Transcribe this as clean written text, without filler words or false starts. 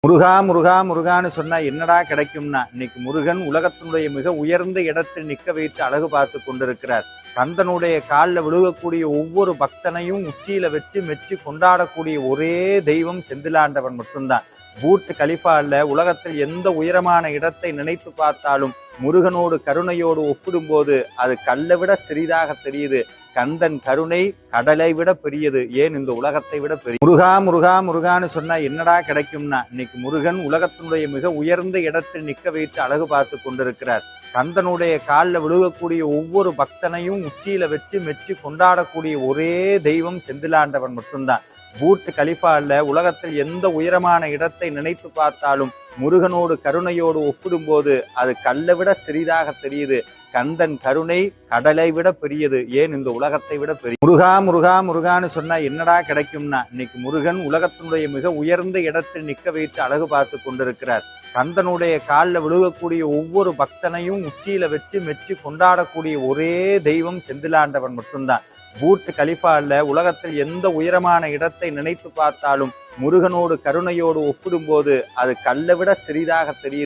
முருகா முருகா முருகான்னு சொன்னா என்னடா கிடைக்கும்னா, இன்னைக்கு முருகன் உலகத்தினுடைய மிக உயர்ந்த இடத்தில் நிக்க வைத்து அழகு பார்த்து கொண்டிருக்கிறார். கந்தனுடைய காலில் விழுகக்கூடிய ஒவ்வொரு பக்தனையும் உச்சியில வச்சு மெச்சு கொண்டாடக்கூடிய ஒரே தெய்வம் செந்திலாண்டவன் மட்டும்தான். பூர்ஜ் கலிஃபால உலகத்தில் எந்த உயரமான இடத்தை நினைத்து பார்த்தாலும் முருகனோடு கருணையோடு ஒப்பிடும்போது அது கல்லை விட சிறிதாக தெரியுது. கந்தன் கருணை கடலை விட பெரியது, ஏன் இந்த உலகத்தை விட பெரிய. முருகா முருகா முருகான்னு சொன்னா என்னடா கிடைக்கும்னா, இன்னைக்கு முருகன் உலகத்தினுடைய மிக உயர்ந்த இடத்தில் நிக்க வைத்து அழகு பார்த்து கொண்டிருக்கிறார். கந்தனுடைய காலில் விழுகக்கூடிய ஒவ்வொரு பக்தனையும் உச்சியில வச்சு மெச்சு கொண்டாடக்கூடிய ஒரே தெய்வம் செந்திலாண்டவன் மட்டும்தான். பூர்ஜ் கலிஃபால உலகத்தில் எந்த உயரமான இடத்தை நினைத்து பார்த்தாலும் முருகனோடு கருணையோடு ஒப்பிடும்போது அது கல்லை விட சிறிதாக தெரியுது. கந்தன் கருணை கடலை விட பெரியது, ஏன் இந்த உலகத்தை விட பெரிய. முருகா முருகா முருகான்னு சொன்னா என்னடா கிடைக்கும்னா, இன்னைக்கு முருகன் உலகத்தினுடைய மிக உயர்ந்த இடத்தில் நிக்க வைத்து அழகு பார்த்து கொண்டிருக்கிறார். கந்தனுடைய காலில் விழுகக்கூடிய ஒவ்வொரு பக்தனையும் உச்சியில வச்சு மெச்சு கொண்டாடக்கூடிய ஒரே தெய்வம் செந்திலாண்டவன் மட்டும்தான். பூர்ஜ் கலிஃபால உலகத்தில் எந்த உயரமான இடத்தை நினைத்து பார்த்தாலும் முருகனோடு கருணையோடு ஒப்பிடும்போது அது கல்லை விட சிறிதாக தெரியுது.